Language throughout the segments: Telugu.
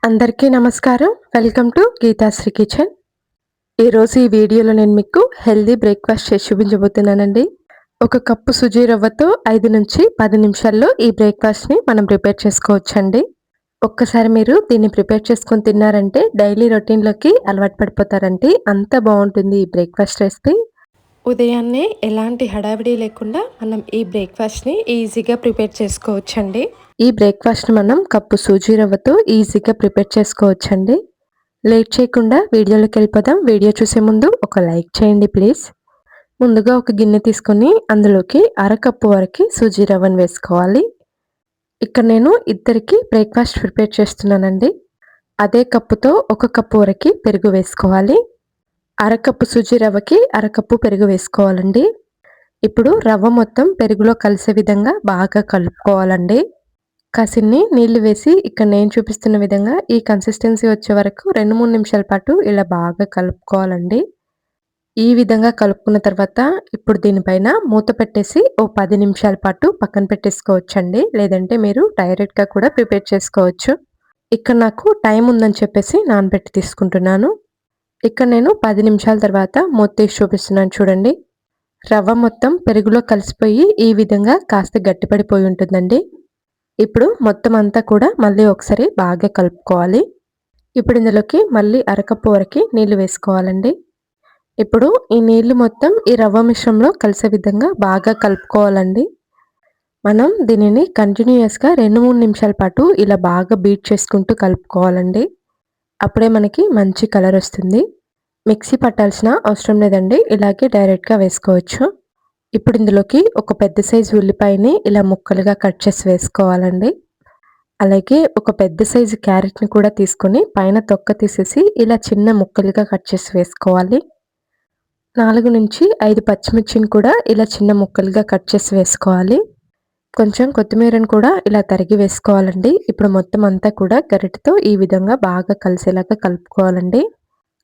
అందరికీ నమస్కారం. Welcome to Geethasri kitchen. ఈరోజు ఈ వీడియోలో నేను మీకు హెల్తీ బ్రేక్‌ఫాస్ట్ చేసి చూపించబోతున్నానండి. ఒక కప్పు సుజీ రవ్వతో 5-10 నిమిషాల్లో ఈ బ్రేక్‌ఫాస్ట్‌ని మనం ప్రిపేర్ చేసుకోవచ్చండి. ఒక్కసారి మీరు దీన్ని ప్రిపేర్ చేసుకొని తిన్నారంటే డైలీ రొటీన్‌లోకి అలవాటు పడిపోతారండి. అంత బావుంటుంది ఈ బ్రేక్‌ఫాస్ట్ రెసిపీ. ఉదయాన్నే ఎలాంటి హడావిడి లేకుండా మనం ఈ బ్రేక్‌ఫాస్ట్‌ని ఈజీగా ప్రిపేర్ చేసుకోవచ్చండి. ఈ బ్రేక్‌ఫాస్ట్‌ని మనం కప్పు సూజీ రవ్వతో ఈజీగా ప్రిపేర్ చేసుకోవచ్చండి. లేట్ చేయకుండా వీడియోలోకెళ్ళిపోదాం. వీడియో చూసే ముందు ఒక లైక్ చేయండి ప్లీజ్. ముందుగా ఒక గిన్నె తీసుకొని అందులోకి అరకప్పు వరకు సూజీ రవ్వను వేసుకోవాలి. ఇక్కడ నేను ఇద్దరికి బ్రేక్‌ఫాస్ట్ ప్రిపేర్ చేస్తున్నానండి. అదే కప్పుతో ఒక కప్పు వరకు పెరుగు వేసుకోవాలి. అరకప్పు సుజీ రవ్వకి అరకప్పు పెరుగు వేసుకోవాలండి. ఇప్పుడు రవ్వ మొత్తం పెరుగులో కలిసే విధంగా బాగా కలుపుకోవాలండి. కాసిన్ని నీళ్లు వేసి ఇక్కడ నేను చూపిస్తున్న విధంగా ఈ కన్సిస్టెన్సీ వచ్చే వరకు 2-3 నిమిషాల పాటు ఇలా బాగా కలుపుకోవాలండి. ఈ విధంగా కలుపుకున్న తర్వాత ఇప్పుడు దీనిపైన మూత పెట్టేసి ఓ 10 నిమిషాల పాటు పక్కన పెట్టేసుకోవచ్చండి. లేదంటే మీరు డైరెక్ట్‌గా కూడా ప్రిపేర్ చేసుకోవచ్చు. ఇక్కడ నాకు టైం ఉందని చెప్పేసి నానబెట్టి తీసుకుంటున్నాను. ఇక్కడ నేను 10 నిమిషాల తర్వాత మూత తీసి చూపిస్తున్నాను చూడండి. రవ్వ మొత్తం పెరుగులో కలిసిపోయి ఈ విధంగా కాస్త గట్టిపడిపోయి ఉంటుందండి. ఇప్పుడు మొత్తం అంతా కూడా మళ్ళీ ఒకసారి బాగా కలుపుకోవాలి. ఇప్పుడు ఇందులోకి మళ్ళీ అరకప్పు వరకు నీళ్లు వేసుకోవాలండి. ఇప్పుడు ఈ నీళ్లు మొత్తం ఈ రవ్వ మిశ్రమంలో కలిసే విధంగా బాగా కలుపుకోవాలండి. మనం దీనిని కంటిన్యూయస్‌గా 2-3 నిమిషాల పాటు ఇలా బాగా బీట్ చేసుకుంటూ కలుపుకోవాలండి. అప్పుడే మనకి మంచి కలర్ వస్తుంది. మిక్సీ పట్టాల్సిన అవసరం లేదండి. ఇలాగే డైరెక్ట్‌గా వేసుకోవచ్చు. ఇప్పుడు ఇందులోకి ఒక పెద్ద సైజు ఉల్లిపాయని ఇలా ముక్కలుగా కట్ చేసి వేసుకోవాలండి. అలాగే ఒక పెద్ద సైజు క్యారెట్‌ని కూడా తీసుకొని పైన తొక్క తీసేసి ఇలా చిన్న ముక్కలుగా కట్ చేసి వేసుకోవాలి. 4-5 పచ్చిమిర్చిని కూడా ఇలా చిన్న ముక్కలుగా కట్ చేసి వేసుకోవాలి. కొంచెం కొత్తిమీరను కూడా ఇలా తరిగి వేసుకోవాలండి. ఇప్పుడు మొత్తం అంతా కూడా గరిటెతో ఈ విధంగా బాగా కలిసేలాగా కలుపుకోవాలండి.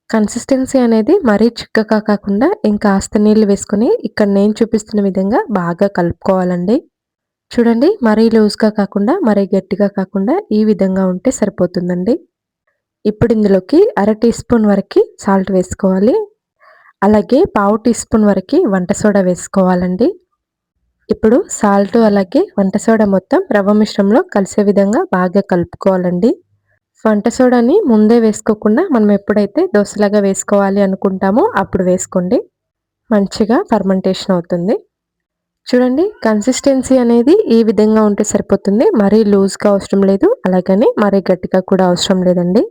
కన్సిస్టెన్సీ అనేది మరీ చిక్కగా కాకుండా ఇంకాస్త నీళ్లు వేసుకొని ఇక్కడ నేను చూపిస్తున్న విధంగా బాగా కలుపుకోవాలండి. చూడండి, మరీ లూజ్‌గా కాకుండా మరీ గట్టిగా కాకుండా ఈ విధంగా ఉంటే సరిపోతుందండి. ఇప్పుడు ఇందులోకి అర టీ స్పూన్ వరకు సాల్ట్ వేసుకోవాలి. అలాగే పావు టీ స్పూన్ వరకు వంట సోడా వేసుకోవాలండి. ఇప్పుడు సాల్ట్ అలాగే వంట సోడా మొత్తం రవ్వ మిశ్రమంలో కలిసే విధంగా బాగా కలుపుకోవాలండి. వంట సోడాని ముందే వేసుకోకుండా మనం ఎప్పుడైతే దోసలాగా వేసుకోవాలి అనుకుంటామో అప్పుడు వేసుకోండి. మంచిగా ఫర్మెంటేషన్ అవుతుంది. చూడండి, కన్సిస్టెన్సీ అనేది ఈ విధంగా ఉంటే సరిపోతుంది. మరీ లూజ్‌గా అవసరం లేదు. అలాగని మరీ గట్టిగా కూడా అవసరం లేదండి.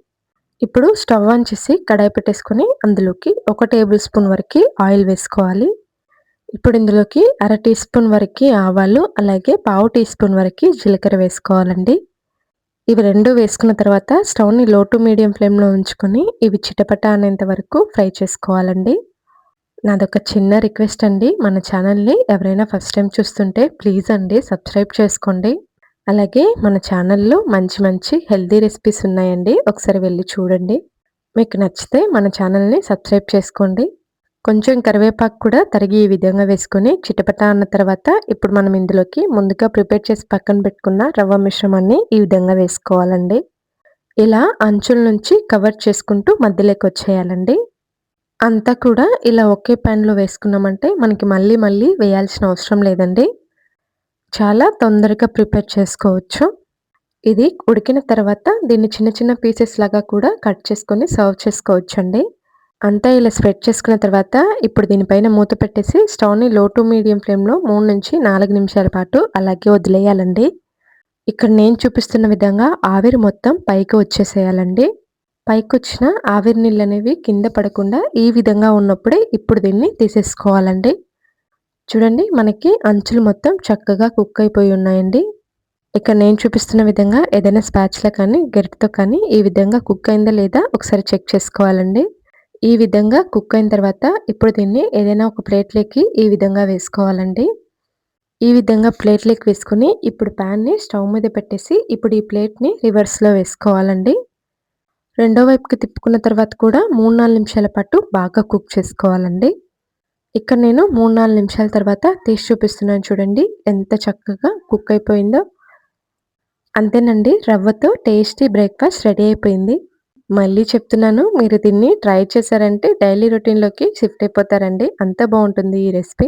ఇప్పుడు స్టవ్ ఆన్ చేసి కడాయి పెట్టేసుకొని అందులోకి 1 టేబుల్ స్పూన్ వరకు ఆయిల్ వేసుకోవాలి. ఇప్పుడు ఇందులోకి అర టీ స్పూన్ వరకు ఆవాలు అలాగే పావు టీ స్పూన్ వరకు జీలకర్ర వేసుకోవాలండి. ఇవి 2 వేసుకున్న తర్వాత స్టవ్‌ని లో టు మీడియం ఫ్లేమ్‌లో ఉంచుకొని ఇవి చిటపట అనేంత వరకు ఫ్రై చేసుకోవాలండి. నాదొక చిన్న రిక్వెస్ట్ అండి. మన ఛానల్‌ని ఎవరైనా ఫస్ట్ టైమ్ చూస్తుంటే ప్లీజ్ అండి సబ్స్క్రైబ్ చేసుకోండి. అలాగే మన ఛానల్‌లో మంచి మంచి హెల్తీ రెసిపీస్ ఉన్నాయండి. ఒకసారి వెళ్లి చూడండి. మీకు నచ్చితే మన ఛానల్‌ని సబ్స్క్రైబ్ చేసుకోండి. కొంచెం కరివేపాకు కూడా తరిగి ఈ విధంగా వేసుకొని చిటపట అన్న తర్వాత ఇప్పుడు మనం ఇందులోకి ముందుగా ప్రిపేర్ చేసి పక్కన పెట్టుకున్న రవ్వ మిశ్రమాన్ని ఈ విధంగా వేసుకోవాలండి. ఇలా అంచుల నుంచి కవర్ చేసుకుంటూ మధ్యలోకి వచ్చేయాలండి. అంతా కూడా ఇలా ఒకే ప్యాన్‌లో వేసుకున్నామంటే మనకి మళ్ళీ మళ్ళీ వేయాల్సిన అవసరం లేదండి. చాలా తొందరగా ప్రిపేర్ చేసుకోవచ్చు. ఇది ఉడికిన తర్వాత దీన్ని చిన్న చిన్న పీసెస్ లాగా కూడా కట్ చేసుకొని సర్వ్ చేసుకోవచ్చండి. అంతా ఇలా స్ప్రెడ్ చేసుకున్న తర్వాత ఇప్పుడు దీనిపైన మూత పెట్టేసి స్టవ్‌ని లో టు మీడియం ఫ్లేమ్‌లో 3-4 నిమిషాల పాటు అలాగే వదిలేయాలండి. ఇక్కడ నేను చూపిస్తున్న విధంగా ఆవిరి మొత్తం పైకి వచ్చేసేయాలండి. పైకొచ్చిన ఆవిరి నీళ్ళనేవి కింద పడకుండా ఈ విధంగా ఉన్నప్పుడే ఇప్పుడు దీన్ని తీసేసుకోవాలండి. చూడండి, మనకి అంచులు మొత్తం చక్కగా కుక్ అయిపోయి ఉన్నాయండి. ఇక్కడ నేను చూపిస్తున్న విధంగా ఏదైనా స్పాచులా కానీ గరిటెతో కానీ ఈ విధంగా కుక్ అయిందా లేదా ఒకసారి చెక్ చేసుకోవాలండి. ఈ విధంగా కుక్ అయిన తర్వాత ఇప్పుడు దీన్ని ఏదైనా ఒక ప్లేట్‌లోకి ఈ విధంగా వేసుకోవాలండి. ఈ విధంగా ప్లేట్‌లోకి వేసుకొని ఇప్పుడు ప్యాన్‌ని స్టవ్ మీద పెట్టేసి ఇప్పుడు ఈ ప్లేట్‌ని రివర్స్‌లో వేసుకోవాలండి. రెండో వైపుకి తిప్పుకున్న తర్వాత కూడా 3-4 నిమిషాల పాటు బాగా కుక్ చేసుకోవాలండి. ఇక్కడ నేను 3-4 నిమిషాల తర్వాత తీసి చూపిస్తున్నాను చూడండి. ఎంత చక్కగా కుక్ అయిపోయిందో. అంతేనండి, రవ్వతో టేస్టీ బ్రేక్‌ఫాస్ట్ రెడీ అయిపోయింది. మళ్ళీ చెప్తున్నాను, మీరు దీన్ని ట్రై చేశారంటే డైలీ రొటీన్‌లోకి షిఫ్ట్ అయిపోతారండి. అంత బావుంటుంది ఈ రెసిపీ.